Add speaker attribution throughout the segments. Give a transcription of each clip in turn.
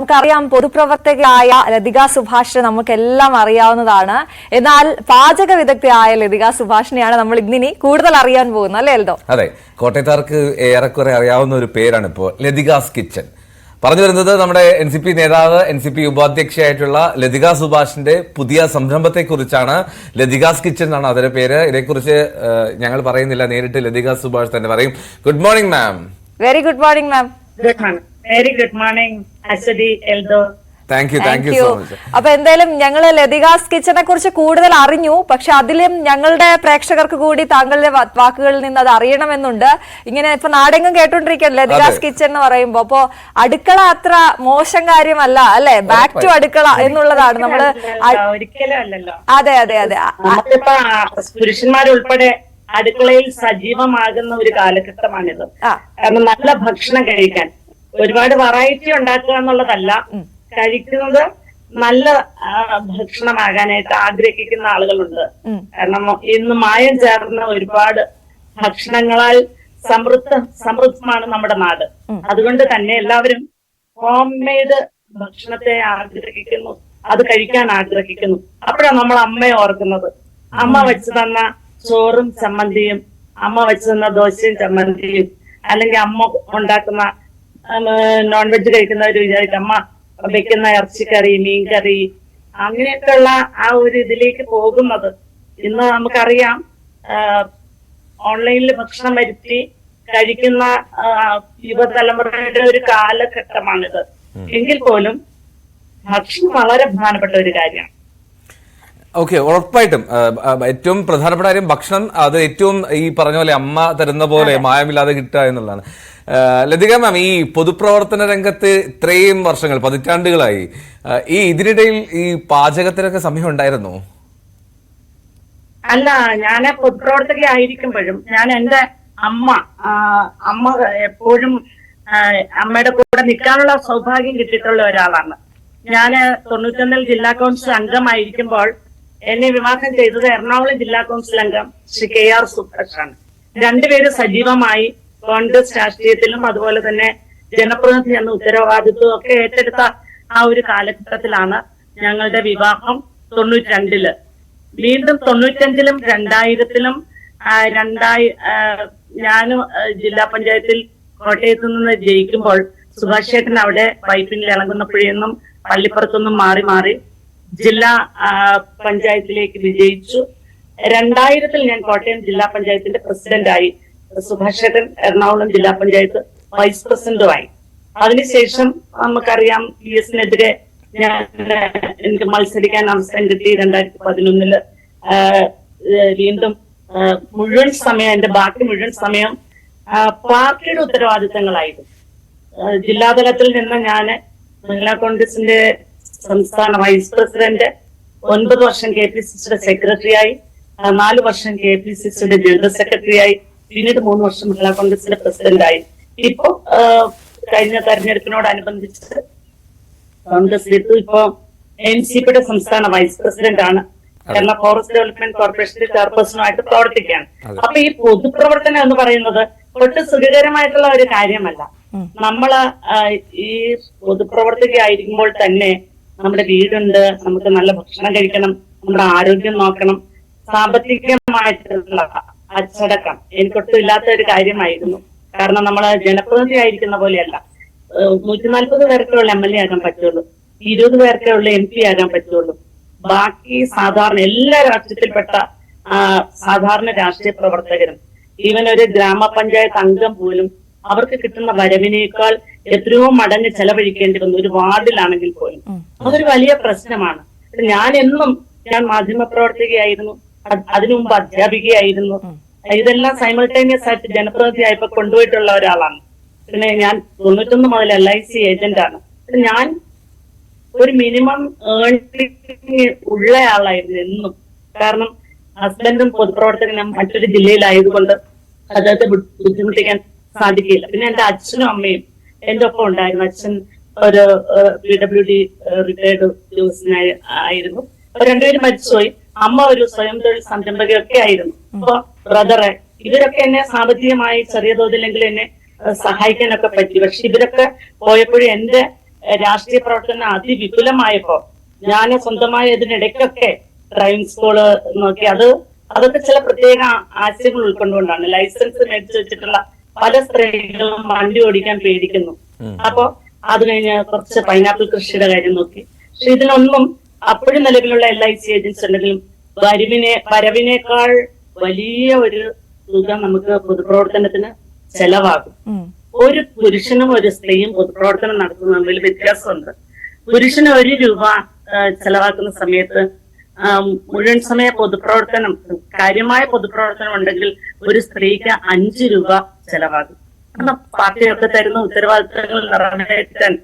Speaker 1: നമുക്കറിയാം പൊതുപ്രവർത്തകയായ ലതിക സുഭാഷിനെ നമുക്കെല്ലാം അറിയാവുന്നതാണ്. എന്നാൽ പാചക വിദഗ്ധയായ ലതിക സുഭാഷിനെയാണ് നമ്മൾ ഇന്നിനി കൂടുതൽ അറിയാൻ പോകുന്നത്, അല്ലേ എൽദോ?
Speaker 2: അതെ, കോട്ടയത്താർക്ക് ഏറെക്കുറെ അറിയാവുന്ന ഒരു പേരാണ് ഇപ്പോൾ ലതികാസ് കിച്ചൺ. പറഞ്ഞു വരുന്നത് നമ്മുടെ NCP നേതാവ്, NCP ഉപാധ്യക്ഷയായിട്ടുള്ള ലതിക സുഭാഷിന്റെ പുതിയ സംരംഭത്തെ കുറിച്ചാണ്. ലതികാസ് കിച്ചൺ എന്നാണ് അതിന്റെ പേര്. ഇതേക്കുറിച്ച് ഞങ്ങൾ പറയുന്നില്ല, നേരിട്ട് ലതിക സുഭാഷ് തന്നെ പറയും. Good morning ma'am.
Speaker 1: Very good morning ma'am.
Speaker 3: Good morning. Very good morning Aswathy, Eldho.
Speaker 2: Thank you so much.
Speaker 1: അപ്പൊ എന്തായാലും ഞങ്ങള് ലതികാസ് കിച്ചനെ കുറിച്ച് കൂടുതൽ അറിഞ്ഞു. പക്ഷെ അതിലും ഞങ്ങളുടെ പ്രേക്ഷകർക്ക് കൂടി താങ്കളുടെ വാക്കുകളിൽ നിന്ന് അത് അറിയണമെന്നുണ്ട്. ഇങ്ങനെ ഇപ്പൊ നാടെങ്കും കേട്ടോണ്ടിരിക്കുകയാണ് ലതികാസ് കിച്ചൺ എന്ന് പറയുമ്പോ. അപ്പൊ അടുക്കള അത്ര മോശം കാര്യമല്ല, അല്ലെ? ബാക്ക് ടു അടുക്കള എന്നുള്ളതാണ് നമ്മള്.
Speaker 3: ഒരിക്കലും അല്ലല്ലോ.
Speaker 1: അതെ അതെ അതെ.
Speaker 3: നമ്മളിപ്പോ പുരുഷന്മാരുൾപ്പെടെ അടുക്കളയിൽ സജീവമാകുന്ന ഒരു കാലഘട്ടമാണിത്. കാരണം നല്ല ഭക്ഷണം കഴിക്കാൻ ഒരുപാട് വെറൈറ്റി ഉണ്ടാക്കുക എന്നുള്ളതല്ല, കഴിക്കുന്നത് നല്ല ഭക്ഷണമാകാനായിട്ട് ആഗ്രഹിക്കുന്ന ആളുകളുണ്ട്. കാരണം ഇന്ന് മായം ചേർന്ന ഒരുപാട് ഭക്ഷണങ്ങളാൽ സമൃദ്ധമാണ് നമ്മുടെ നാട്. അതുകൊണ്ട് തന്നെ എല്ലാവരും ഹോം മെയ്ഡ് ഭക്ഷണത്തെ ആഗ്രഹിക്കുന്നു, അത് കഴിക്കാൻ ആഗ്രഹിക്കുന്നു. അപ്പോഴാണ് നമ്മൾ അമ്മയെ ഓർക്കുന്നത്. അമ്മ വെച്ച് തന്ന ചോറും ചമ്മന്തിയും, അമ്മ വെച്ച് തന്ന ദോശയും ചമ്മന്തിയും, അല്ലെങ്കിൽ അമ്മ ഉണ്ടാക്കുന്ന നോൺ വെജ് കഴിക്കുന്നവർ വിചാരിക്കും അമ്മ വെക്കുന്ന ഇറച്ചിക്കറി, മീൻകറി, അങ്ങനെയൊക്കെയുള്ള ആ ഒരു ഇതിലേക്ക് പോകുന്നത്. ഇന്ന് നമുക്കറിയാം, ഓൺലൈനിൽ ഭക്ഷണം വരുത്തി കഴിക്കുന്ന യുവതലമുറയുടെ ഒരു കാലഘട്ടമാണിത്. എങ്കിൽ പോലും ഭക്ഷണം വളരെ പ്രധാനപ്പെട്ട ഒരു കാര്യമാണ്.
Speaker 2: ഓക്കെ, ഉറപ്പായിട്ടും ഏറ്റവും പ്രധാനപ്പെട്ട കാര്യം ഭക്ഷണം. അത് ഏറ്റവും ഈ പറഞ്ഞ പോലെ അമ്മ തരുന്ന പോലെ മായമില്ലാതെ കിട്ടുക എന്നുള്ളതാണ്. ലതിക മാം, ഈ പൊതുപ്രവർത്തന രംഗത്ത് ഇത്രയും വർഷങ്ങൾ, പതിറ്റാണ്ടുകളായി, ഇതിനിടയിൽ ഈ പാചകത്തിനൊക്കെ സമയം ഉണ്ടായിരുന്നോ?
Speaker 3: അല്ല, ഞാൻ പൊതുപ്രവർത്തകയായിരിക്കുമ്പോഴും ഞാൻ എന്റെ അമ്മ എപ്പോഴും അമ്മയുടെ കൂടെ നിൽക്കാനുള്ള സൗഭാഗ്യം കിട്ടിയിട്ടുള്ള ഒരാളാണ്. ഞാൻ 91 ജില്ലാ കൗൺസിൽ അംഗമായിരിക്കുമ്പോൾ എന്നെ വിവാഹം ചെയ്തത് എറണാകുളം ജില്ലാ കൗൺസിൽ അംഗം ശ്രീ KR സുഭാഷാണ്. രണ്ടുപേരും സജീവമായി കോൺഗ്രസ് രാഷ്ട്രീയത്തിലും അതുപോലെ തന്നെ ജനപ്രതിനിധി എന്ന ഉത്തരവാദിത്വം ഒക്കെ ഏറ്റെടുത്ത ആ ഒരു കാലഘട്ടത്തിലാണ് ഞങ്ങളുടെ വിവാഹം 92. വീണ്ടും 95-ലും 2000-ലും ഞാനും ജില്ലാ പഞ്ചായത്തിൽ കോട്ടയത്ത് നിന്ന് ജയിക്കുമ്പോൾ സുഭാഷ് ചേട്ടൻ അവിടെ പൈപ്പിനിൽ ഇളങ്ങുന്നപ്പോഴേന്നും പള്ളിപ്പുറത്തൊന്നും മാറി മാറി ജില്ലാ പഞ്ചായത്തിലേക്ക് വിജയിച്ചു. 2000-ൽ ഞാൻ കോട്ടയം ജില്ലാ പഞ്ചായത്തിന്റെ പ്രസിഡന്റായി. സുഭാഷ് ചേട്ടൻ എറണാകുളം ജില്ലാ പഞ്ചായത്ത് വൈസ് പ്രസിഡന്റുമായി. അതിനുശേഷം നമുക്കറിയാം, PS-നെതിരെ എനിക്ക് മത്സരിക്കാൻ അവസരം കിട്ടി. 2011-ല് വീണ്ടും മുഴുവൻ സമയം, എന്റെ ബാക്കി മുഴുവൻ സമയം പാർട്ടിയുടെ ഉത്തരവാദിത്തങ്ങളായിരുന്നു. ജില്ലാതലത്തിൽ നിന്ന് ഞാൻ മഹിളാ കോൺഗ്രസിന്റെ സംസ്ഥാന വൈസ് പ്രസിഡന്റ്, 9 വർഷം KPCCയുടെ സെക്രട്ടറിയായി, 4 വർഷം KPCCയുടെ ജനറൽ സെക്രട്ടറിയായി, പിന്നീട് 3 വർഷം മഹിളാ കോൺഗ്രസിന്റെ പ്രസിഡന്റായി. ഇപ്പോ കഴിഞ്ഞ തെരഞ്ഞെടുപ്പിനോടനുബന്ധിച്ച് കോൺഗ്രസിലെത്തു. ഇപ്പോ NCPയുടെ സംസ്ഥാന വൈസ് പ്രസിഡന്റ് ആണ്. കേരള ഫോറസ്റ്റ് ഡെവലപ്മെന്റ് കോർപ്പറേഷന്റെ ചെയർപേഴ്സണുമായിട്ട് പ്രവർത്തിക്കുകയാണ്. അപ്പൊ ഈ പൊതുപ്രവർത്തനം എന്ന് പറയുന്നത് ഒട്ടും സുഖകരമായിട്ടുള്ള ഒരു കാര്യമല്ല. നമ്മള് ഈ പൊതുപ്രവർത്തകയായിരിക്കുമ്പോൾ തന്നെ നമ്മുടെ വീടുണ്ട്, നമുക്ക് നല്ല ഭക്ഷണം കഴിക്കണം, നമ്മുടെ ആരോഗ്യം നോക്കണം. സാമ്പത്തികമായിട്ടുള്ള അച്ചടക്കം എനിക്കൊട്ടും ഇല്ലാത്ത ഒരു കാര്യമായിരുന്നു. കാരണം നമ്മള് ജനപ്രതിനിധി ആയിരിക്കുന്ന പോലെയല്ല. 140 പേർക്കേ ഉള്ള MLA ആകാൻ പറ്റുള്ളൂ, 20 പേർക്കേ ഉള്ള MP ആകാൻ പറ്റുള്ളൂ. ബാക്കി സാധാരണ എല്ലാ രാഷ്ട്രീയത്തിൽപ്പെട്ട സാധാരണ രാഷ്ട്രീയ പ്രവർത്തകരും, ഈവൻ ഒരു ഗ്രാമപഞ്ചായത്ത് അംഗം പോലും അവർക്ക് കിട്ടുന്ന വരവിനേക്കാൾ എത്രയോ മടങ്ങ് ചെലവഴിക്കേണ്ടി വന്നു, ഒരു വാർഡിലാണെങ്കിൽ പോലും. അതൊരു വലിയ പ്രശ്നമാണ്. ഞാൻ മാധ്യമപ്രവർത്തകയായിരുന്നു, അതിനു മുമ്പ് അധ്യാപികയായിരുന്നു. ഇതെല്ലാം സൈമൾട്ടേനിയസ് ആയിട്ട് ജനപ്രതിനിധി ആയപ്പോ കൊണ്ടുപോയിട്ടുള്ള ഒരാളാണ്. പിന്നെ ഞാൻ 91 മുതൽ LIC ഏജന്റാണ്. ഞാൻ ഒരു മിനിമം ഏർണിംഗ് ഉള്ള ആളായിരുന്നു എന്നും. കാരണം ഹസ്ബൻഡും പൊതുപ്രവർത്തകനും മറ്റൊരു ജില്ലയിലായതുകൊണ്ട് അദ്ദേഹത്തെ ബുദ്ധിമുട്ടിക്കാൻ സാധിക്കില്ല. പിന്നെ എന്റെ അച്ഛനും അമ്മയും എന്റെ ഒപ്പം ഉണ്ടായിരുന്നു. അച്ഛൻ ഒരു PWD റിട്ടയർഡ് ഉദ്യോഗസ്ഥനായി ആയിരുന്നു. രണ്ടുപേരും മരിച്ചുപോയി. അമ്മ ഒരു സ്വയം തൊഴിൽ സംരംഭകയൊക്കെ ആയിരുന്നു. അപ്പൊ ബ്രദറെ, ഇവരൊക്കെ എന്നെ സാമ്പത്തികമായി ചെറിയ തോതിലെങ്കിലും എന്നെ സഹായിക്കാനൊക്കെ പറ്റി. പക്ഷെ ഇവരൊക്കെ പോയപ്പോഴും എന്റെ രാഷ്ട്രീയ പ്രവർത്തനം അതിവിപുലമായപ്പോ ഞാൻ സ്വന്തമായി ഇതിനിടയ്ക്കൊക്കെ ഡ്രൈവിംഗ് സ്കൂള് നോക്കി അതൊക്കെ ചില പ്രത്യേക ആശയങ്ങൾ ഉൾക്കൊണ്ടുകൊണ്ടാണ്. ലൈസൻസ് മേടിച്ചു വെച്ചിട്ടുള്ള പല സ്ത്രീകളും വണ്ടി ഓടിക്കാൻ പേടിക്കുന്നു. അപ്പോ അത് കഴിഞ്ഞ് കുറച്ച് പൈനാപ്പിൾ കൃഷിയുടെ കാര്യം നോക്കി. പക്ഷെ ഇതിനൊന്നും അപ്പോഴും നിലവിലുള്ള LIC ഏജൻസി ഉണ്ടെങ്കിലും വരവിനേക്കാൾ വലിയ ഒരു തുക നമുക്ക് പൊതുപ്രവർത്തനത്തിന് ചെലവാകും. ഒരു പുരുഷനും ഒരു സ്ത്രീയും പൊതുപ്രവർത്തനം നടത്തുന്ന തമ്മിൽ വ്യത്യാസമുണ്ട്. പുരുഷന് 1 രൂപ ചെലവാക്കുന്ന സമയത്ത് മുഴുവൻ സമയ പൊതുപ്രവർത്തനം, കാര്യമായ പൊതുപ്രവർത്തനം ഉണ്ടെങ്കിൽ ഒരു സ്ത്രീക്ക് 5 രൂപ ചെലവാകും. കാരണം പാർട്ടിയൊക്കെ തരുന്ന ഉത്തരവാദിത്തങ്ങൾ നിറവേറ്റാൻ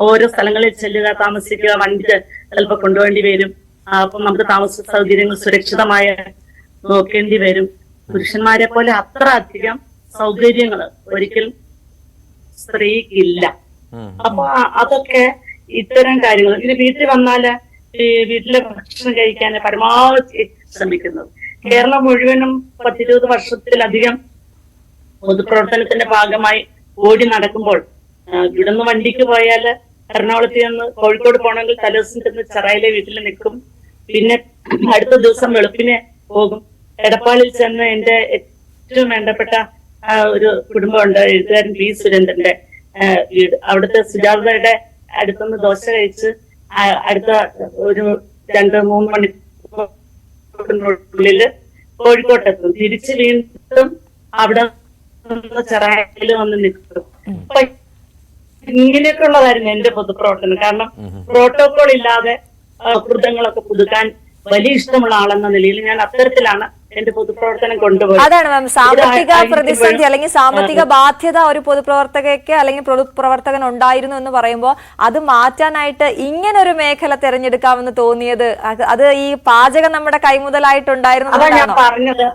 Speaker 3: ഓരോ സ്ഥലങ്ങളിൽ ചെല്ലുക, താമസിക്കുക, വണ്ടി ചിലപ്പോൾ കൊണ്ടുപോകേണ്ടി വരും. അപ്പം നമുക്ക് താമസ സൗകര്യങ്ങൾ സുരക്ഷിതമായ നോക്കേണ്ടി വരും. പുരുഷന്മാരെ പോലെ അത്ര അധികം സൗകര്യങ്ങൾ ഒരിക്കലും സ്ത്രീക്കില്ല. അപ്പൊ അതൊക്കെ ഇത്തരം കാര്യങ്ങൾ. പിന്നെ വീട്ടിൽ വന്നാല് ഈ വീട്ടിലെ ഭക്ഷണം കഴിക്കാൻ പരമാവധി ശ്രമിക്കുന്നത്. കേരളം മുഴുവനും 10-20 വർഷത്തിലധികം പൊതുപ്രവർത്തനത്തിന്റെ ഭാഗമായി ഓടി നടക്കുമ്പോൾ ഇവിടുന്ന് വണ്ടിക്ക് പോയാല് എറണാകുളത്ത് ചെന്ന് കോഴിക്കോട് പോകണമെങ്കിൽ തലേദിവസം ചെന്ന് ചെറായിലെ വീട്ടിൽ നിൽക്കും. പിന്നെ അടുത്ത ദിവസം വെളുപ്പിനെ പോകും. എടപ്പാളിൽ ചെന്ന് എന്റെ ഏറ്റവും വേണ്ടപ്പെട്ട ഒരു കുടുംബമുണ്ട്, എഴുത്തുകാരൻ P. സുരേന്ദ്രന്റെ വീട്. അവിടുത്തെ സുജാതയുടെ അടുത്തുനിന്ന് ദോശ കഴിച്ച് അടുത്ത ഒരു 2-3 മണിക്കൂറിനുള്ളില് കോഴിക്കോട്ടെത്തും. തിരിച്ച് വീണ്ടും അവിടെ ചെറായിൽ വന്ന് നിൽക്കും. അപ്പൊ ഇങ്ങനെയൊക്കെ ഉള്ളതായിരുന്നു എന്റെ പൊതുപ്രവർത്തനം. കാരണം പ്രോട്ടോകോൾ ഇല്ലാതെ കൃതങ്ങളൊക്കെ പുതുക്കാൻ വലിയ ഇഷ്ടമുള്ള ആളെന്ന നിലയിൽ ഞാൻ അത്തരത്തിലാണ് എന്റെ പൊതുപ്രവർത്തനം കൊണ്ടുപോയി.
Speaker 1: അതാണ് മാം, സാമ്പത്തിക പ്രതിസന്ധി അല്ലെങ്കിൽ സാമ്പത്തിക ബാധ്യത ഒരു പൊതുപ്രവർത്തകയ്ക്ക് അല്ലെങ്കിൽ പൊതുപ്രവർത്തകൻ ഉണ്ടായിരുന്നു എന്ന് പറയുമ്പോൾ അത് മാറ്റാനായിട്ട് ഇങ്ങനെ ഒരു മേഖല തിരഞ്ഞെടുക്കാമെന്ന് തോന്നിയത് അത് ഈ പാചകം നമ്മുടെ കൈമുതലായിട്ടുണ്ടായിരുന്നു.
Speaker 3: അതാ ഞാൻ പറഞ്ഞത്.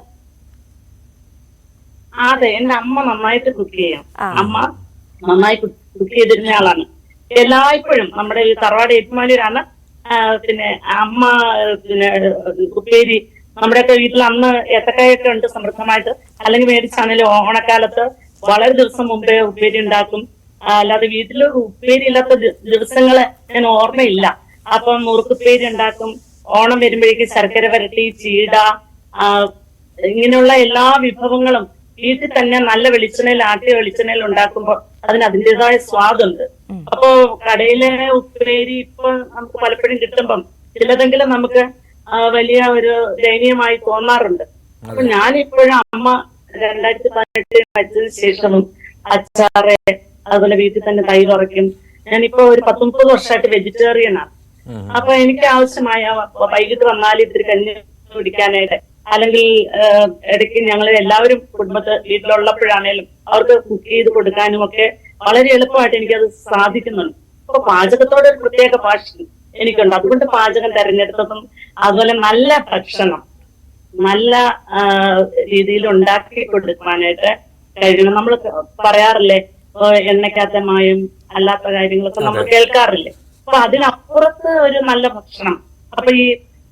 Speaker 3: അതെ, എന്റെ അമ്മ നന്നായിട്ട് കുക്ക് ചെയ്യും. അമ്മ നന്നായി കുക്ക് ചെയ്തിരുന്ന ആളാണ്. എല്ലായ്പ്പോഴും നമ്മുടെ ഈ തറവാട് ഏറ്റുമാനൂരാണ്. പിന്നെ അമ്മ പിന്നെ ഉപ്പേരി നമ്മുടെയൊക്കെ വീട്ടിൽ അന്ന് ഏത്തക്കായൊക്കെ ഉണ്ട് സമൃദ്ധമായിട്ട്. അല്ലെങ്കിൽ മേടിച്ചാണെങ്കിലും ഓണക്കാലത്ത് വളരെ ദിവസം മുമ്പേ ഉപ്പേരി ഉണ്ടാക്കും. അല്ലാതെ വീട്ടിൽ ഉപ്പേരി ഇല്ലാത്ത ദിവസങ്ങള് ഞാൻ ഓർമ്മയില്ല. അപ്പം മുറുക്കുപ്പേരി ഉണ്ടാക്കും. ഓണം വരുമ്പോഴേക്ക് ശർക്കര വരട്ടി, ചീട, ഇങ്ങനെയുള്ള എല്ലാ വിഭവങ്ങളും വീട്ടിൽ തന്നെ നല്ല വെളിച്ചെണ്ണയിൽ, ആട്ടിയ വെളിച്ചെണ്ണയിൽ ഉണ്ടാക്കുമ്പോൾ അതിന് അതിൻ്റെതായ സ്വാദുണ്ട്. അപ്പോ കടയിലെ ഉപ്പേരി ഇപ്പൊ നമുക്ക് പലപ്പോഴും കിട്ടുമ്പം ചിലതെങ്കിലും നമുക്ക് വലിയ ഒരു ദയനീയമായി തോന്നാറുണ്ട്. അപ്പൊ ഞാനിപ്പോഴും അമ്മ 2018 മരിച്ചതിന് ശേഷവും അച്ചാറ്, അതുപോലെ വീട്ടിൽ തന്നെ തൈര് ഉറയ്ക്കും. ഞാനിപ്പോ ഒരു 10-30 വർഷമായിട്ട് വെജിറ്റേറിയനാണ്. അപ്പൊ എനിക്ക് ആവശ്യമായ വൈകിട്ട് വന്നാൽ ഇത്തിരി കഞ്ഞി കുടിക്കാനായിട്ട്, അല്ലെങ്കിൽ ഇടയ്ക്ക് ഞങ്ങൾ എല്ലാവരും വീട്ടിലുള്ളപ്പോഴാണേലും അവർക്ക് കുക്ക് ചെയ്ത് കൊടുക്കാനും ഒക്കെ വളരെ എളുപ്പമായിട്ട് എനിക്കത് സാധിക്കുന്നുണ്ട്. അപ്പൊ പാചകത്തോടെ ഒരു പ്രത്യേക പാഷൻ എനിക്കുണ്ട്. അതുകൊണ്ട് പാചകം തെരഞ്ഞെടുത്തതും അതുപോലെ നല്ല ഭക്ഷണം നല്ല രീതിയിൽ ഉണ്ടാക്കി കൊടുക്കാനായിട്ട് കഴിയണം. നമ്മൾ പറയാറില്ലേ എണ്ണയ്ക്കകത്ത മായം അല്ലാത്ത കാര്യങ്ങളൊക്കെ നമ്മൾ കേൾക്കാറില്ലേ. അപ്പൊ അതിനപ്പുറത്ത് ഒരു നല്ല ഭക്ഷണം. അപ്പൊ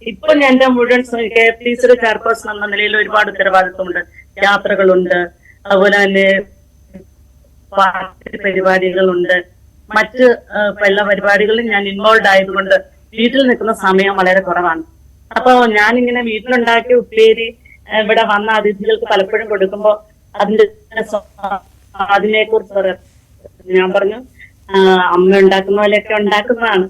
Speaker 3: ഇപ്പൊ ഞാൻ എന്റെ മുഴുവൻ KFTC ചെയർപേഴ്സൺ എന്ന നിലയിൽ ഒരുപാട് ഉത്തരവാദിത്വമുണ്ട്. യാത്രകളുണ്ട്, അതുപോലെ തന്നെ പാർട്ടി പരിപാടികളുണ്ട്, മറ്റ് എല്ലാ പരിപാടികളിലും ഞാൻ ഇൻവോൾവ് ആയതുകൊണ്ട് വീട്ടിൽ നിൽക്കുന്ന സമയം വളരെ കുറവാണ്. അപ്പൊ ഞാനിങ്ങനെ വീട്ടിലുണ്ടാക്കിയ ഉപ്പേരി ഇവിടെ വന്ന അതിഥികൾക്ക് പലപ്പോഴും കൊടുക്കുമ്പോ അതിനെക്കുറിച്ച് ഞാൻ പറഞ്ഞു അമ്മ ഉണ്ടാക്കുന്ന പോലെയൊക്കെ ഉണ്ടാക്കുന്നതാണ്.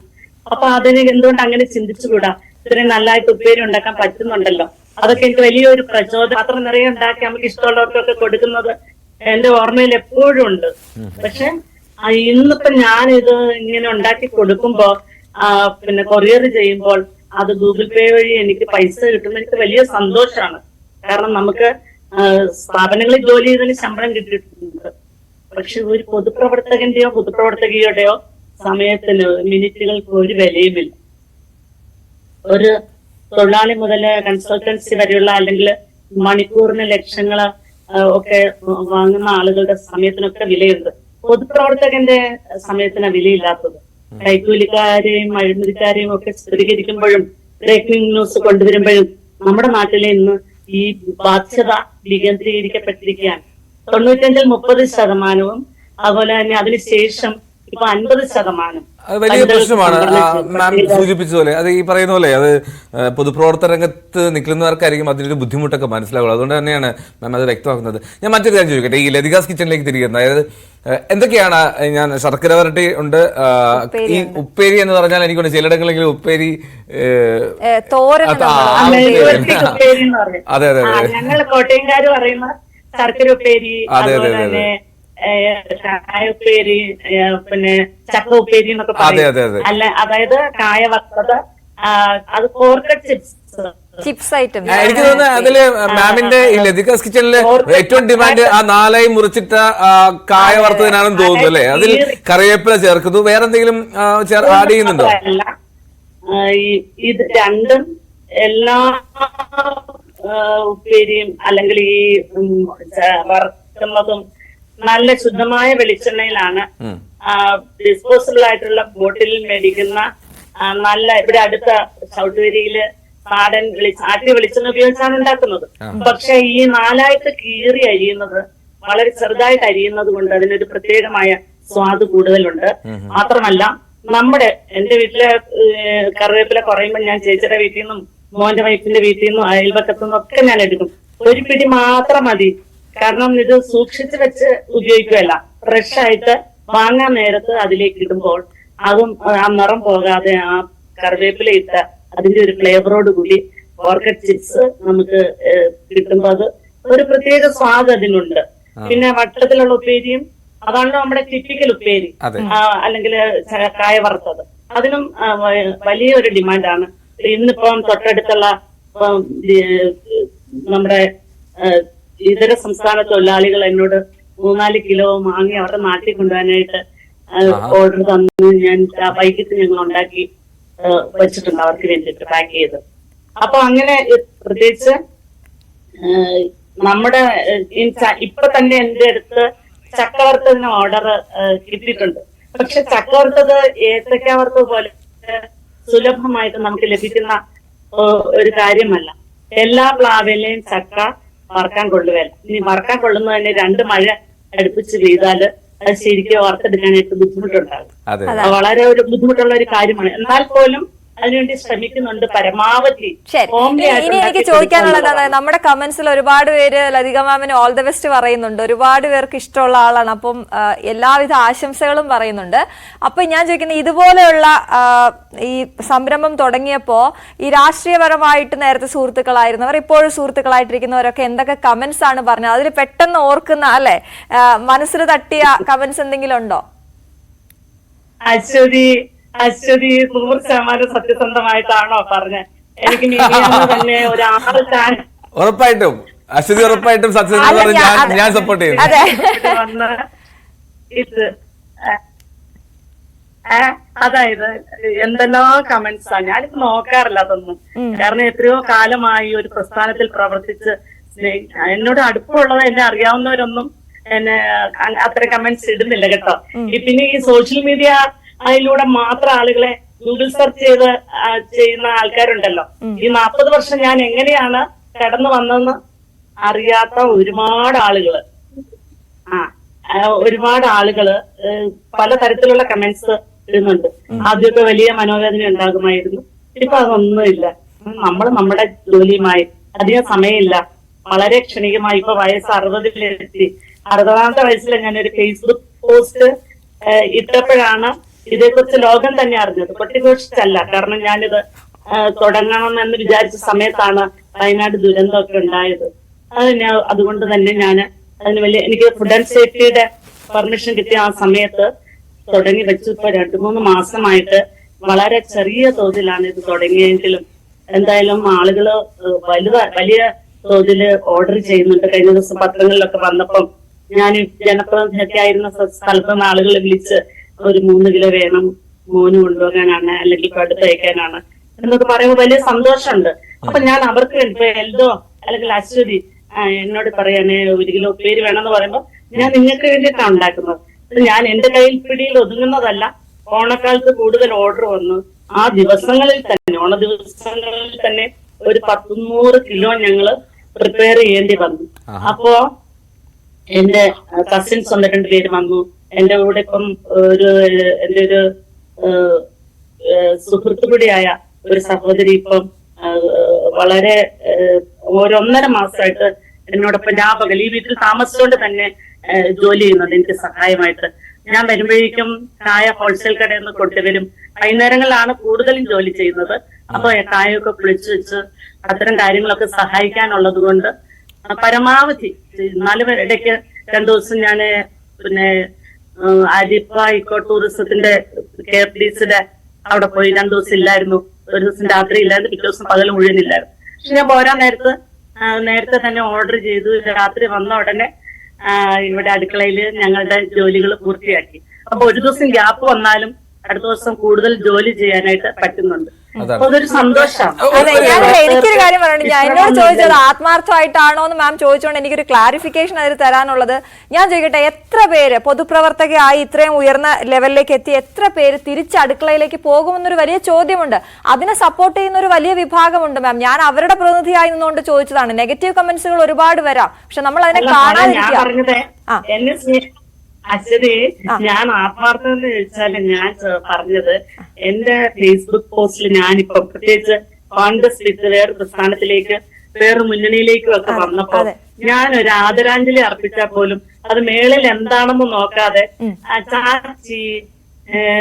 Speaker 3: അപ്പൊ അതിന് എന്തുകൊണ്ട് അങ്ങനെ ചിന്തിച്ചുകൂടാ? ഇത്രയും നല്ലതായിട്ട് ഉപ്പേരി ഉണ്ടാക്കാൻ പറ്റുന്നുണ്ടല്ലോ. അതൊക്കെ എനിക്ക് വലിയൊരു പ്രചോദനം. പാത്രം നിറയെ ഉണ്ടാക്കി നമുക്ക് ഇഷ്ടമുള്ളവർക്കൊക്കെ കൊടുക്കുന്നത് എന്റെ ഓർമ്മയിൽ എപ്പോഴും ഉണ്ട്. പക്ഷെ ഇന്നിപ്പോ ഞാനിത് ഇങ്ങനെ ഉണ്ടാക്കി കൊടുക്കുമ്പോ പിന്നെ കൊറിയർ ചെയ്യുമ്പോൾ അത് ഗൂഗിൾ പേ വഴി എനിക്ക് പൈസ കിട്ടുന്ന എനിക്ക് വലിയ സന്തോഷമാണ്. കാരണം നമുക്ക് സ്ഥാപനങ്ങളിൽ ജോലി ചെയ്തതിന് ശമ്പളം കിട്ടിയിട്ടുണ്ട്. പക്ഷെ ഒരു പൊതുപ്രവർത്തകന്റെയോ പൊതുപ്രവർത്തകയുടെയോ സമയത്തിന് മിനിറ്റുകൾക്ക് ഒരു വിലയുമില്ല. ഒരു തൊഴിലാളി മുതൽ കൺസൾട്ടൻസി വരെയുള്ള അല്ലെങ്കിൽ മണിക്കൂറിന് ലക്ഷങ്ങള് ഒക്കെ വാങ്ങുന്ന ആളുകളുടെ സമയത്തിനൊക്കെ വിലയുണ്ട്. പൊതുപ്രവർത്തകന്റെ സമയത്തിന് വിലയില്ലാത്തത്. കൈക്കൂലിക്കാരെയും അഴിമതിക്കാരെയും ഒക്കെ സ്ഥിരീകരിക്കുമ്പോഴും ബ്രേക്കിംഗ് ന്യൂസ് കൊണ്ടുവരുമ്പോഴും നമ്മുടെ നാട്ടിലെ ഇന്ന് ഈ ബാധ്യത വികേന്ദ്രീകരിക്കപ്പെട്ടിരിക്കുകയാണ്. 95-ൽ 30%, അതുപോലെ തന്നെ അതിനുശേഷം ഇപ്പൊ 50%.
Speaker 2: അത് വലിയ പ്രശ്നമാണ്. മാം സൂചിപ്പിച്ചതുപോലെ അത് ഈ പറയുന്ന പോലെ അത് പൊതുപ്രവർത്തന രംഗത്ത് നിൽക്കുന്നവർക്കായിരിക്കും അതിന്റെ ബുദ്ധിമുട്ടൊക്കെ മനസ്സിലാവുള്ളൂ. അതുകൊണ്ട് തന്നെയാണ് മാം അത് വ്യക്തമാക്കുന്നത്. ഞാൻ മറ്റൊരു കാര്യം ചോദിക്കട്ടെ, ഈ ലതികാസ് കിച്ചണിലേക്ക് തിരികെ, അതായത് എന്തൊക്കെയാണ്, ഞാൻ ശർക്കര വരട്ടി ഉണ്ട്, ഈ ഉപ്പേരി എന്ന് പറഞ്ഞാൽ എനിക്കൊണ്ട് ചിലയിടങ്ങളെങ്കിലും ഉപ്പേരി അതെ അതെ അതെ
Speaker 3: ഞങ്ങൾ കോട്ടയംകാര് പറയുന്ന ശർക്കര ഉപ്പേരി, അതുപോലെ തന്നെ കായ ഉപ്പേരി, പിന്നെ ചക്ക ഉപ്പേരി എന്നൊക്കെ പറയും. അല്ല, അതായത് കായ വറുത്തത്, അത് കോർക്കട്ട്
Speaker 1: ചിപ്സ് ഐറ്റം.
Speaker 2: എനിക്ക് തോന്നുന്നത് അതില് മാമിന്റെ ഈ ലതികാസ് കിച്ചണില് ഏറ്റവും ഡിമാൻഡ് ആ 4 മുറിച്ചിട്ട കായ വറുത്തതിനാണെന്ന് തോന്നുന്നു അല്ലേ? അതിൽ കറിവേപ്പില ചേർക്കുന്നു, വേറെ എന്തെങ്കിലും ആഡ് ചെയ്യുന്നുണ്ടോ?
Speaker 3: ഇത് രണ്ടും എല്ലാ ഉപ്പേരിയും അല്ലെങ്കിൽ ഈ വറുക്കുന്നതും നല്ല ശുദ്ധമായ വെളിച്ചെണ്ണയിലാണ്, ഡിസ്പോസിബിൾ ആയിട്ടുള്ള ബോട്ടിലിൽ മേടിക്കുന്ന നല്ല, ഇവിടെ അടുത്ത ചവിട്ടുവരിയില് നാടൻ ആട്ടിയ വെളിച്ചെണ്ണ ഉപയോഗിച്ചാണ് ഉണ്ടാക്കുന്നത്. പക്ഷെ ഈ 4 കീറി അരിയുന്നത്, വളരെ ചെറുതായിട്ട് അരിയുന്നത് കൊണ്ട് അതിനൊരു പ്രത്യേകമായ സ്വാദ് കൂടുതലുണ്ട്. മാത്രമല്ല, എന്റെ വീട്ടിലെ കറിവേപ്പില കുറയുമ്പോൾ ഞാൻ ചേച്ചിയുടെ വീട്ടിൽ നിന്നും മോന്റെ വൈഫിന്റെ വീട്ടിൽ നിന്നും അയൽപക്കത്തു നിന്നും ഒക്കെ ഞാൻ എടുക്കും. ഒരു പിടി മാത്രം മതി. കാരണം ഇത് സൂക്ഷിച്ചു വെച്ച് ഉപയോഗിക്കുകയല്ല, ഫ്രഷ് ആയിട്ട് വാങ്ങാൻ നേരത്ത് അതിലേക്ക് ഇടുമ്പോൾ അതും ആ നിറം പോകാതെ ആ കറിവേപ്പില ഇട്ട അതിന്റെ ഒരു ഫ്ലേവറോട് കൂടി ഓർക്കിഡ് ചിപ്സ് നമുക്ക് കിട്ടുമ്പോൾ അത് ഒരു പ്രത്യേക സ്വാദ് അതിനുണ്ട്. പിന്നെ വട്ടത്തിലുള്ള ഉപ്പേരിയും അതാണല്ലോ നമ്മുടെ ടിപ്പിക്കൽ ഉപ്പേരി, അല്ലെങ്കിൽ കായ വറുത്തത്, അതിനും വലിയൊരു ഡിമാൻഡാണ്. ഇന്നിപ്പം തൊട്ടടുത്തുള്ള നമ്മുടെ ഇതര സംസ്ഥാന തൊഴിലാളികൾ എന്നോട് 3-4 കിലോ മാങ്ങി അവരുടെ നാട്ടിൽ കൊണ്ടുപോകാനായിട്ട് ഓർഡർ തന്നു. ഞാൻ വൈകിട്ട് ഞങ്ങൾ ഉണ്ടാക്കി വെച്ചിട്ടുണ്ട് അവർക്ക് വേണ്ടിയിട്ട് പാക്ക് ചെയ്ത്. അപ്പൊ അങ്ങനെ പ്രത്യേകിച്ച് നമ്മുടെ ഇപ്പൊ തന്നെ എന്റെ അടുത്ത് ചക്ക വറുത്തതിന് ഓർഡർ കിട്ടിയിട്ടുണ്ട്. പക്ഷെ ചക്ക വറുത്തത് ഏത്തക്ക വറുത്തത് പോലെ സുലഭമായിട്ട് നമുക്ക് ലഭിക്കുന്ന ഒരു കാര്യമല്ല. എല്ലാ പ്ലാവിലെയും ചക്ക വറക്കാൻ കൊള്ളുകയല്ല. ഇനി വറക്കാൻ കൊള്ളുന്നത് തന്നെ 2 മഴ അടുപ്പിച്ച് പെയ്താല് അത് ശരിക്കും വറുത്തെടുക്കാനായിട്ട് ബുദ്ധിമുട്ടുണ്ടാകും. വളരെ ഒരു ബുദ്ധിമുട്ടുള്ള ഒരു കാര്യമാണ്. എന്നാൽ പോലും അതിനുവേണ്ടി ശ്രമിക്കുന്നുണ്ട് പരമാവധി.
Speaker 1: ഇനി എനിക്ക് ചോദിക്കാനുള്ളതാണ്, നമ്മുടെ കമന്റ്സിൽ ഒരുപാട് പേര് ലതിക മാമിന് ഓൾ ദ ബെസ്റ്റ് പറയുന്നുണ്ട്, ഒരുപാട് പേർക്ക് ഇഷ്ടമുള്ള ആളാണ്, അപ്പം എല്ലാവിധ ആശംസകളും പറയുന്നുണ്ട്. അപ്പൊ ഞാൻ ചോദിക്കുന്നത്, ഇതുപോലെയുള്ള ഈ സംരംഭം തുടങ്ങിയപ്പോ ഈ രാഷ്ട്രീയപരമായിട്ട് നേരത്തെ സുഹൃത്തുക്കളായിരുന്നവർ ഇപ്പോഴും സുഹൃത്തുക്കളായിട്ടിരിക്കുന്നവരൊക്കെ എന്തൊക്കെ കമന്റ്സ് ആണ് പറഞ്ഞത്? അതിൽ പെട്ടെന്ന് ഓർക്കുന്ന അല്ലെ, മനസ്സിൽ തട്ടിയ കമന്റ്സ് എന്തെങ്കിലും ഉണ്ടോ?
Speaker 3: അശ്വതി 100% സത്യസന്ധമായിട്ടാണോ പറഞ്ഞത്? എനിക്ക് തന്നെ
Speaker 2: ഉറപ്പായിട്ടും അശ്വതി ഉറപ്പായിട്ടും സത്യസന്ധത ഞാൻ സപ്പോർട്ട് ചെയ്യുന്നു.
Speaker 3: ഇത് അതായത് എന്തെല്ലാം കമന്റ്സ് ആണ്, ഞാനിപ്പോ നോക്കാറില്ല അതൊന്നും. കാരണം എത്രയോ കാലമായി ഒരു പ്രസ്ഥാനത്തിൽ പ്രവർത്തിച്ച് എന്നോട് അടുപ്പമുള്ളത്, എന്നെ അറിയാവുന്നവരൊന്നും എന്നെ അത്ര കമന്റ്സ് ഇടുന്നില്ല കേട്ടോ. പിന്നെ ഈ സോഷ്യൽ മീഡിയ അതിലൂടെ മാത്രം ആളുകളെ ഗൂഗിൾ സെർച്ച് ചെയ്യുന്ന ആൾക്കാരുണ്ടല്ലോ. ഈ 40 വർഷം ഞാൻ എങ്ങനെയാണ് കടന്നു വന്നതെന്ന് അറിയാത്ത ഒരുപാട് ആളുകള് പലതരത്തിലുള്ള കമന്റ്സ് ഇടുന്നുണ്ട്. ആദ്യമൊക്കെ വലിയ മനോവേദന ഉണ്ടാകുമായിരുന്നു, ഇപ്പൊ അതൊന്നുമില്ല. നമ്മൾ നമ്മുടെ ജോലിയുമായി അധികം സമയമില്ല, വളരെ ക്ഷണികമായി ഇപ്പൊ വയസ്സ് 60-ലെത്തി. 60-ാമത്തെ വയസ്സിൽ ഞാനൊരു ഫേസ്ബുക്ക് പോസ്റ്റ് ഇട്ടപ്പോഴാണ് ഇതേക്കുറിച്ച് ലോകം തന്നെ അറിഞ്ഞത്. പൊട്ടിഘോഷിച്ചല്ല, കാരണം ഞാനിത് തുടങ്ങണമെന്ന് വിചാരിച്ച സമയത്താണ് വയനാട് ദുരന്തമൊക്കെ ഉണ്ടായത്. അതുകൊണ്ട് തന്നെ ഞാൻ അതിന് എനിക്ക് ഫുഡ് ആൻഡ് സേഫ്റ്റിയുടെ പെർമിഷൻ കിട്ടിയ ആ സമയത്ത് തുടങ്ങി വെച്ചു. ഇപ്പൊ 2-3 മാസമായിട്ട് വളരെ ചെറിയ തോതിലാണ് ഇത് തുടങ്ങിയെങ്കിലും എന്തായാലും ആളുകള് വലിയ തോതിൽ ഓർഡർ ചെയ്യുന്നുണ്ട്. കഴിഞ്ഞ ദിവസം പത്രങ്ങളിലൊക്കെ വന്നപ്പം ഞാൻ ജനപ്രതിനിധിയൊക്കെ ആയിരുന്ന സ്ഥലത്ത് നിന്ന് ആളുകളെ വിളിച്ച് ഒരു 3 കിലോ വേണം, മോന് കൊണ്ടുപോകാനാണ് അല്ലെങ്കിൽ അടുത്ത് അയക്കാനാണ് എന്നൊക്കെ പറയുമ്പോൾ വലിയ സന്തോഷമുണ്ട്. അപ്പൊ ഞാൻ അവർക്ക് വേണ്ടി എൽദോ അല്ലെങ്കിൽ അശ്വതി എന്നോട് പറയാനേ 1 കിലോ ഉപ്പേരി വേണമെന്ന് പറയുമ്പോൾ ഞാൻ നിങ്ങൾക്ക് വേണ്ടിയിട്ടാണ് ഉണ്ടാക്കുന്നത്. ഞാൻ എന്റെ കയ്യിൽ പിടിയിൽ ഒതുങ്ങുന്നതല്ല. ഓണക്കാലത്ത് കൂടുതൽ ഓർഡർ വന്നു. ആ ദിവസങ്ങളിൽ തന്നെ, ഓണ ദിവസങ്ങളിൽ തന്നെ ഒരു 100 കിലോ ഞങ്ങള് പ്രിപ്പയർ ചെയ്യേണ്ടി വന്നു. അപ്പോ എന്റെ കസിൻസ് 1-2 പേര് വന്നു, എന്റെ കൂടെ ഇപ്പം എന്റെ ഒരു സുഹൃത്തു കൂടിയായ ഒരു സഹോദരി ഇപ്പം വളരെ 1.5 മാസമായിട്ട് എന്നോടൊപ്പം രാപകൽ ഈ വീട്ടിൽ താമസിച്ചുകൊണ്ട് തന്നെ ജോലി ചെയ്യുന്നുണ്ട് എനിക്ക് സഹായമായിട്ട്. ഞാൻ വരുമ്പോഴേക്കും കായ ഹോൾസെയിൽ കടയിൽ നിന്ന് കൊണ്ടുവരും. വൈകുന്നേരങ്ങളിലാണ് കൂടുതലും ജോലി ചെയ്യുന്നത്. അപ്പൊ കായൊക്കെ പൊളിച്ചു വെച്ച് അത്തരം കാര്യങ്ങളൊക്കെ സഹായിക്കാനുള്ളത് കൊണ്ട് പരമാവധി 4 ഇടയ്ക്ക് 2 ദിവസം ഞാൻ പിന്നെ അരിപ്പ ഇക്കോ ടൂറിസത്തിന്റെ KFDCയുടെ അവിടെ പോയി 2 ദിവസം ഇല്ലായിരുന്നു. ഒരു ദിവസം രാത്രി ഇല്ലായിരുന്നു, പിറ്റേ ദിവസം പകൽ മുഴുവനില്ലായിരുന്നു. പക്ഷെ ഞാൻ പോരാൻ നേരത്തെ തന്നെ ഓർഡർ ചെയ്തു. രാത്രി വന്ന ഉടനെ ഇവിടെ അടുക്കളയിൽ ഞങ്ങളുടെ ജോലികൾ പൂർത്തിയാക്കി. അപ്പൊ ഒരു ദിവസം ഗ്യാപ്പ് വന്നാലും അടുത്ത ദിവസം കൂടുതൽ ജോലി ചെയ്യാനായിട്ട് പറ്റുന്നുണ്ട്. അപ്പൊ അതൊരു സന്തോഷമാണ്.
Speaker 1: അതെ, എനിക്കൊരു കാര്യം പറയണം. ഞാൻ എന്നോട് ചോദിച്ചത് ആത്മാർത്ഥമായിട്ടാണോ എന്ന് മാം ചോദിച്ചുകൊണ്ട് എനിക്കൊരു ക്ലാരിഫിക്കേഷൻ അതിൽ തരാനുള്ളത്. ഞാൻ ചോദിക്കട്ടെ, എത്ര പേര് പൊതുപ്രവർത്തകയായി ഇത്രയും ഉയർന്ന ലെവലിലേക്ക് എത്തി എത്ര പേര് തിരിച്ച് അടുക്കളയിലേക്ക് പോകുമെന്നൊരു വലിയ ചോദ്യമുണ്ട്. അതിനെ സപ്പോർട്ട് ചെയ്യുന്ന ഒരു വലിയ വിഭാഗമുണ്ട് മാം. ഞാൻ അവരുടെ പ്രതിനിധിയായി നിന്നുകൊണ്ട് ചോദിച്ചതാണ്. നെഗറ്റീവ് കമന്റ്സുകൾ ഒരുപാട് വരാം, പക്ഷെ നമ്മൾ അതിനെ കാണാതിരിക്കുക.
Speaker 3: അശ്വതി, ഞാൻ ആത്മാർത്ഥം എന്ന് ചോദിച്ചാല് ഞാൻ പറഞ്ഞത് എന്റെ ഫേസ്ബുക്ക് പോസ്റ്റിൽ ഞാനിപ്പം പ്രത്യേകിച്ച് കോൺഗ്രസ് വിട്ട് വേറെ പ്രസ്ഥാനത്തിലേക്ക് വേറെ മുന്നണിയിലേക്കും ഒക്കെ വന്നപ്പോ ഞാൻ ഒരു ആദരാഞ്ജലി അർപ്പിച്ചാൽ പോലും അത് മേളിൽ എന്താണെന്ന് നോക്കാതെ ചാച്ചി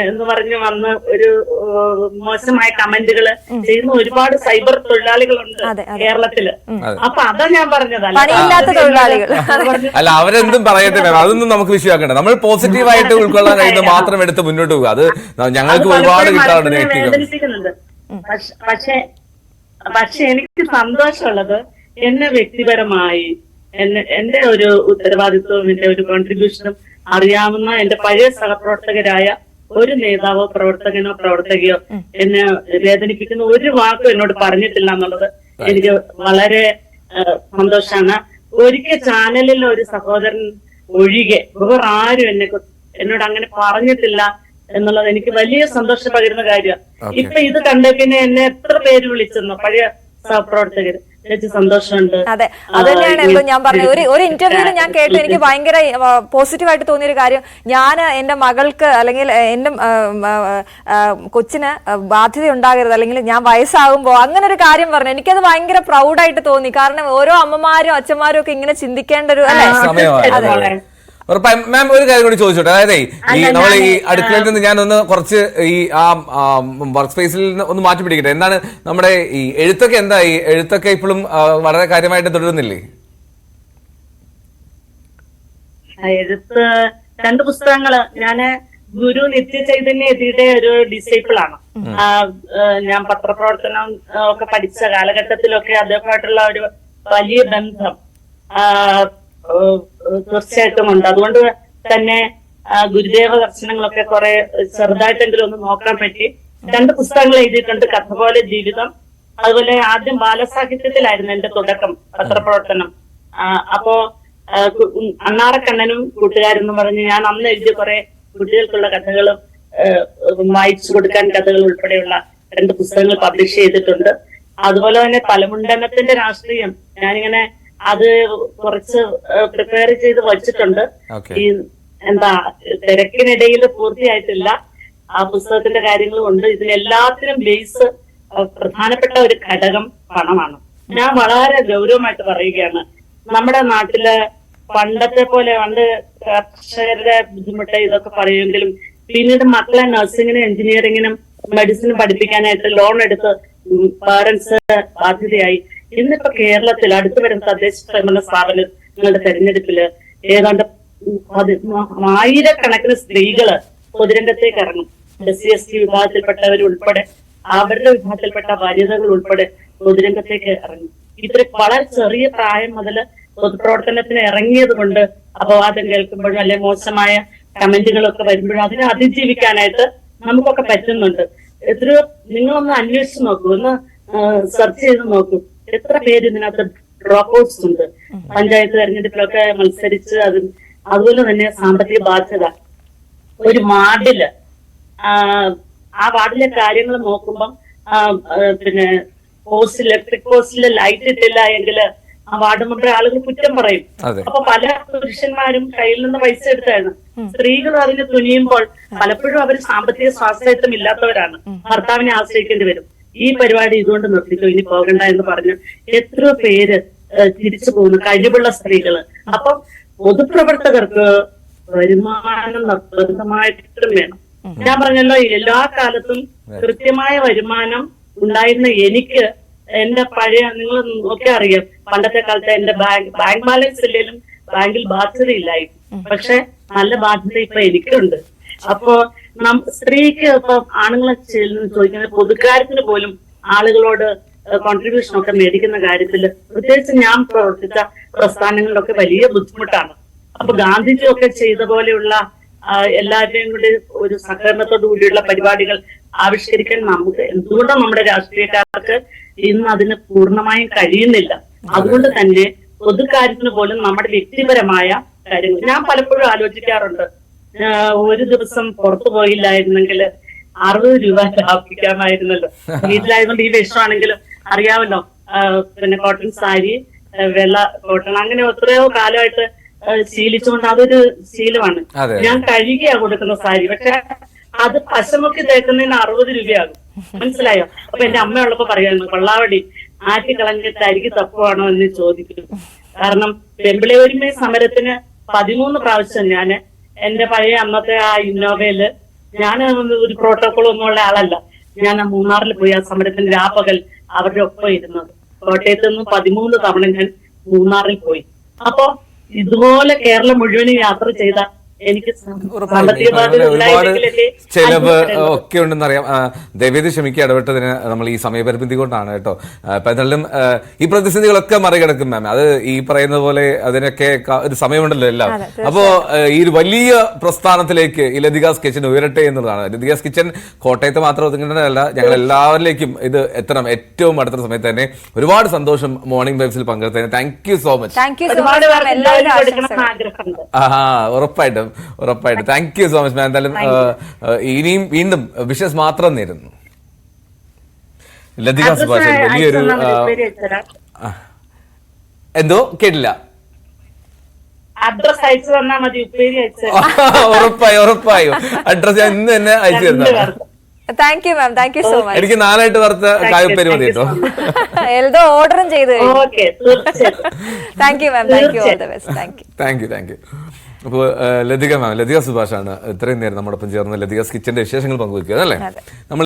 Speaker 3: എന്ന് പറഞ്ഞു വന്ന് ഒരു മോശമായ കമന്റുകള് ചെയ്യുന്ന ഒരുപാട് സൈബർ തൊഴിലാളികളുണ്ട് കേരളത്തില്. അപ്പൊ അതാ ഞാൻ പറഞ്ഞതല്ല,
Speaker 2: അല്ല അവരെന്തും പറയട്ടെ, അതൊന്നും നമുക്ക് വിഷയമാക്കണ്ട. നമ്മൾ പോസിറ്റീവായിട്ട് ഉൾക്കൊള്ളാൻ കഴിയുന്ന മാത്രം എടുത്ത് മുന്നോട്ട് പോകുക. അത് ഞങ്ങൾക്ക് ഒരുപാട്
Speaker 3: വേദനിപ്പിക്കുന്നുണ്ട്. പക്ഷെ എനിക്ക് സന്തോഷമുള്ളത് എന്നെ വ്യക്തിപരമായി എന്റെ ഒരു ഉത്തരവാദിത്വവും എന്റെ ഒരു കോൺട്രിബ്യൂഷനും അറിയാവുന്ന എന്റെ പഴയ സഹപ്രവർത്തകരായ ഒരു നേതാവോ പ്രവർത്തകനോ പ്രവർത്തകയോ എന്നെ വേദനിപ്പിക്കുന്ന ഒരു വാക്കും എന്നോട് പറഞ്ഞിട്ടില്ല എന്നുള്ളത് എനിക്ക് വളരെ സന്തോഷമാണ്. ഒരിക്കൽ ചാനലിൽ ഒരു സഹോദരൻ ഒഴികെ വേറെ ആരും എന്നോട് അങ്ങനെ പറഞ്ഞിട്ടില്ല എന്നുള്ളത് എനിക്ക് വലിയ സന്തോഷം പകരുന്ന കാര്യമാണ്. ഇപ്പൊ ഇത് കണ്ട പിന്നെ എന്നെ എത്ര പേര് വിളിച്ചെന്നോ പഴയ സഹപ്രവർത്തകര്. സന്തോഷമുണ്ട്.
Speaker 1: അതെ, അത് തന്നെയാണ് എന്തോ ഞാൻ പറഞ്ഞത്. ഒരു ഇന്റർവ്യൂവിൽ ഞാൻ കേട്ടു, എനിക്ക് ഭയങ്കര പോസിറ്റീവായിട്ട് തോന്നിയൊരു കാര്യം, ഞാൻ എന്റെ മകൾക്ക് അല്ലെങ്കിൽ എന്റെ കൊച്ചിന് ബാധ്യത ഉണ്ടാകരുത്, അല്ലെങ്കിൽ ഞാൻ വയസ്സാകുമ്പോ അങ്ങനെ ഒരു കാര്യം പറഞ്ഞു. എനിക്കത് ഭയങ്കര പ്രൗഡായിട്ട് തോന്നി. കാരണം ഓരോ അമ്മമാരും അച്ഛന്മാരും ഒക്കെ ഇങ്ങനെ ചിന്തിക്കേണ്ട ഒരു അല്ലേ.
Speaker 2: മാം ഒരു കാര്യം കൂടി ചോദിച്ചോട്ടെ, അതായത് ഈ നമ്മൾ ഈ അടുക്കളയിൽ നിന്ന് ഞാനൊന്ന് കുറച്ച് ഈ ആ വർക്ക് സ്പേസിൽ ഒന്ന് മാറ്റി പിടിക്കട്ടെ. എന്താണ് നമ്മുടെ ഈ എഴുത്തൊക്കെ എന്തായി? എഴുത്തൊക്കെ ഇപ്പോഴും വളരെ കാര്യമായിട്ട് തുടരുന്നില്ലേ?
Speaker 3: എഴുത്ത് 2 പുസ്തകങ്ങള് ഞാന് ഗുരു നിത്യചൈതന്യയുടെ ഒരു ഡിസൈപ്പിൾ ആണ്. ഞാൻ പത്രപ്രവർത്തനം ഒക്കെ പഠിച്ച കാലഘട്ടത്തിലൊക്കെ അദ്ദേഹമായിട്ടുള്ള ഒരു വലിയ ബന്ധം തീർച്ചയായിട്ടും ഉണ്ട്. അതുകൊണ്ട് തന്നെ ഗുരുദേവ ദർശനങ്ങളൊക്കെ കുറെ ചെറുതായിട്ടെങ്കിലും ഒന്ന് നോക്കാൻ പറ്റി. 2 പുസ്തകങ്ങൾ എഴുതിയിട്ടുണ്ട്, കഥ പോലെ ജീവിതം. അതുപോലെ ആദ്യം ബാലസാഹിത്യത്തിലായിരുന്നു എന്റെ തുടക്കം പത്രപ്രവർത്തനം. അപ്പോ അണ്ണാറക്കണ്ണനും കൂട്ടുകാരെന്ന് പറഞ്ഞ് ഞാൻ അന്ന് എഴുതിയ കുറെ കുട്ടികൾക്കുള്ള കഥകളും വായിച്ചു കൊടുക്കാൻ കഥകൾ ഉൾപ്പെടെയുള്ള 2 പുസ്തകങ്ങൾ പബ്ലിഷ് ചെയ്തിട്ടുണ്ട്. അതുപോലെ തന്നെ തലമുണ്ടനത്തിന്റെ രാഷ്ട്രീയം ഞാനിങ്ങനെ അത് കുറച്ച് പ്രിപ്പയർ ചെയ്ത് വച്ചിട്ടുണ്ട്. ഈ തിരക്കിനിടയിൽ പൂർത്തിയായിട്ടില്ല. ആ പുസ്തകത്തിന്റെ കാര്യങ്ങളും ഉണ്ട്. ഇതിനെല്ലാത്തിനും ബേസ് പ്രധാനപ്പെട്ട ഒരു ഘടകം പണമാണ്. ഞാൻ വളരെ ഗൗരവമായിട്ട് പറയുകയാണ്, നമ്മുടെ നാട്ടില് പണ്ടത്തെ പോലെ പണ്ട് കർഷകരുടെ ബുദ്ധിമുട്ട് ഇതൊക്കെ പറയുമെങ്കിലും പിന്നീട് മക്കളെ നഴ്സിങ്ങിനും എഞ്ചിനീയറിങ്ങിനും മെഡിസിനും പഠിപ്പിക്കാനായിട്ട് ലോൺ എടുത്ത് പാരന്റ്സ് ബാധ്യതയായി. ഇന്നിപ്പോ കേരളത്തിൽ അടുത്തു വരുന്ന തദ്ദേശ സ്വയംഭരണ സ്ഥാപനങ്ങളുടെ തെരഞ്ഞെടുപ്പില് ഏതാണ്ട് 1000കണക്കിന് സ്ത്രീകള് പൊതുരംഗത്തേക്ക് ഇറങ്ങും. SC/ST വിഭാഗത്തിൽപ്പെട്ടവരുൾപ്പെടെ അവരുടെ വിഭാഗത്തിൽപ്പെട്ട വനിതകൾ ഉൾപ്പെടെ പൊതുരംഗത്തേക്ക് ഇറങ്ങും. ഇത്ര വളരെ ചെറിയ പ്രായം മുതൽ പൊതുപ്രവർത്തനത്തിന് ഇറങ്ങിയത് കൊണ്ട് അപവാദം കേൾക്കുമ്പോഴും അല്ലെ മോശമായ കമന്റുകളൊക്കെ വരുമ്പോഴും അതിനെ അതിജീവിക്കാനായിട്ട് നമുക്കൊക്കെ പറ്റുന്നുണ്ട്. എത്രയോ നിങ്ങളൊന്ന് അന്വേഷിച്ച് നോക്കൂ, ഒന്ന് സെർച്ച് ചെയ്ത് നോക്കൂ, എത്ര പേര് ഇതിനകത്ത് ഡ്രോപ്പ് ഔട്ട്സ് ഉണ്ട്. പഞ്ചായത്ത് തെരഞ്ഞെടുപ്പിലൊക്കെ മത്സരിച്ച് അതുപോലെ തന്നെ സാമ്പത്തിക ബാധ്യത. ഒരു വാർഡില് ആ വാർഡിലെ കാര്യങ്ങൾ നോക്കുമ്പം പിന്നെ ഇലക്ട്രിക് പോസ്റ്റില് ലൈറ്റ് ഇട്ടില്ല എങ്കിൽ ആ വാർഡ് മെമ്പറെ ആളുകൾ കുറ്റം പറയും.
Speaker 2: അതെ.
Speaker 3: അപ്പൊ പല പുരുഷന്മാരും കയ്യിൽ നിന്ന് പൈസ എടുത്തായിരുന്നു. സ്ത്രീകൾ അതിന് തുനിയുമ്പോൾ പലപ്പോഴും അവർ സാമ്പത്തിക സ്വാശ്രയത്വം ഇല്ലാത്തവരാണ്, ഭർത്താവിനെ ആശ്രയിക്കേണ്ടി വരും. ഈ പരിപാടി ഇതുകൊണ്ട് നിർത്തിക്കോ, ഇനി പോകണ്ട എന്ന് പറഞ്ഞു എത്രയോ പേര് തിരിച്ചു പോകുന്നു, കഴിവുള്ള സ്ത്രീകള്. അപ്പൊ പൊതുപ്രവർത്തകർക്ക് വരുമാനം നിർബന്ധമായിട്ടും വേണം. ഞാൻ പറഞ്ഞല്ലോ, എല്ലാ കാലത്തും കൃത്യമായ വരുമാനം ഉണ്ടായിരുന്ന എനിക്ക്, എന്റെ പഴയ, നിങ്ങൾ ഒക്കെ അറിയാം, പണ്ടത്തെ കാലത്ത് എന്റെ ബാങ്ക് ബാലൻസ് ഇല്ലെങ്കിലും ബാങ്കിൽ ബാധ്യത ഇല്ലായിരുന്നു. പക്ഷെ നല്ല ബാധ്യത ഇപ്പൊ എനിക്കുണ്ട്. അപ്പോ സ്ത്രീക്ക് ഇപ്പൊ ആണുങ്ങളെ ചോദിക്കുന്നത്, പൊതുക്കാര്യത്തിന് പോലും ആളുകളോട് കോൺട്രിബ്യൂഷൻ ഒക്കെ മേടിക്കുന്ന കാര്യത്തില്, പ്രത്യേകിച്ച് ഞാൻ പ്രവർത്തിച്ച പ്രസ്ഥാനങ്ങളിലൊക്കെ വലിയ ബുദ്ധിമുട്ടാണ്. അപ്പൊ ഗാന്ധിജി ഒക്കെ ചെയ്ത പോലെയുള്ള എല്ലാവരുടെയും കൂടി ഒരു സഹകരണത്തോടു കൂടിയുള്ള പരിപാടികൾ ആവിഷ്കരിക്കാൻ നമുക്ക് എന്തുകൊണ്ടും നമ്മുടെ രാഷ്ട്രീയക്കാർക്ക് ഇന്ന് അതിന് പൂർണ്ണമായും കഴിയുന്നില്ല. അതുകൊണ്ട് തന്നെ പൊതുകാര്യത്തിന് പോലും നമ്മുടെ വ്യക്തിപരമായ കാര്യങ്ങൾ ഞാൻ പലപ്പോഴും ആലോചിക്കാറുണ്ട്. ഒരു ദിവസം പുറത്തു പോയില്ലായിരുന്നെങ്കിൽ 60 രൂപ ലാഭിക്കാമായിരുന്നല്ലോ. വീട്ടിലായതുകൊണ്ട് ഈ വിഷമാണെങ്കിലും അറിയാമല്ലോ, പിന്നെ കോട്ടൺ സാരി, വെള്ള കോട്ടൺ, അങ്ങനെ എത്രയോ കാലമായിട്ട് ശീലിച്ചുകൊണ്ട് അതൊരു ശീലമാണ്. ഞാൻ കഴുകിയാ കൊടുക്കുന്ന സാരി, പക്ഷെ അത് പശമുക്കി തേക്കുന്നതിന് 60 രൂപയാകും. മനസ്സിലായോ? അപ്പൊ എന്റെ അമ്മയുള്ളപ്പോ പറയായിരുന്നു, കൊള്ളാവടി ആറ്റി കളഞ്ഞിട്ട് അരിക്ക് തപ്പുവാണോ എന്ന് ചോദിക്കും. കാരണം പെമ്പിളി ഒരുമ സമരത്തിന് 13 പ്രാവശ്യം ഞാൻ എന്റെ പഴയ അന്നത്തെ ആ ഇന്നോവയില്, ഞാൻ ഒരു പ്രോട്ടോകോൾ ഒന്നും ഉള്ള ആളല്ല, ഞാൻ മൂന്നാറിൽ പോയി ആ സമരത്തിന് രാപ്പകൽ അവരുടെ ഒപ്പം ഇരുന്നത്. കോട്ടയത്ത് നിന്ന് 13 തവണ ഞാൻ മൂന്നാറിൽ പോയി. അപ്പൊ ഇതുപോലെ കേരളം മുഴുവനും യാത്ര ചെയ്ത എനിക്ക്
Speaker 2: ഒരുപാട് ചെലവ് ഒക്കെ ഉണ്ടെന്ന് അറിയാം. ദയവേദി ക്ഷമിക്കുക, ഇടപെട്ടതിന്. നമ്മൾ ഈ സമയപരിമിതി കൊണ്ടാണ് കേട്ടോ. അപ്പൊ എന്നാലും ഈ പ്രതിസന്ധികളൊക്കെ മറികടക്കും മാം. അത് ഈ പറയുന്ന പോലെ അതിനൊക്കെ ഒരു സമയമുണ്ടല്ലോ എല്ലാം. അപ്പോ ഈ ഒരു വലിയ പ്രസ്ഥാനത്തിലേക്ക് ഈ ലതികാസ് കിച്ചൻ ഉയരട്ടെ എന്നുള്ളതാണ്. ലതികാസ് കിച്ചൻ കോട്ടയത്ത് മാത്രം ഒതുങ്ങേണ്ടതല്ല, ഞങ്ങൾ എല്ലാവരിലേക്കും ഇത് എത്തണം. ഏറ്റവും അടുത്ത സമയത്ത് തന്നെ. ഒരുപാട് സന്തോഷം മോർണിംഗ് വൈബ്സിൽ പങ്കെടുത്തതിന്. Thank you so much. ഉറപ്പായിട്ടും ഉറപ്പായിട്ടും thank you so much ma'am. എന്തായാലും ഇനിയും വീണ്ടും വിഷസ് മാത്രം നേരുന്നു. ലതിക സുഭാഷ് വലിയൊരു എന്തോ കേട്ടില്ല.
Speaker 3: അഡ്രസ് അയച്ചു തന്നാൽ മതി,
Speaker 2: ഉറപ്പായും അഡ്രസ് ഞാൻ ഇന്ന് തന്നെ അയച്ചു തരുന്നതാണ്.
Speaker 1: Thank you ma'am, thank you so much.
Speaker 2: എനിക്ക് 4 വറുത്ത കായപ്പേര് മതി കേട്ടോ.
Speaker 1: എൽദോ ഓർഡറും ചെയ്ത്. Thank you ma'am, thank you, all the best. Thank you.
Speaker 2: അപ്പോൾ ലതിക മാം, ലതിക സുഭാഷാണ് ഇത്രയും നേരം നമ്മോടൊപ്പം ചേർന്ന് ലതികാസ് കിച്ചന്റെ വിശേഷങ്ങൾ പങ്കുവയ്ക്കുക അല്ലേ. നമ്മൾ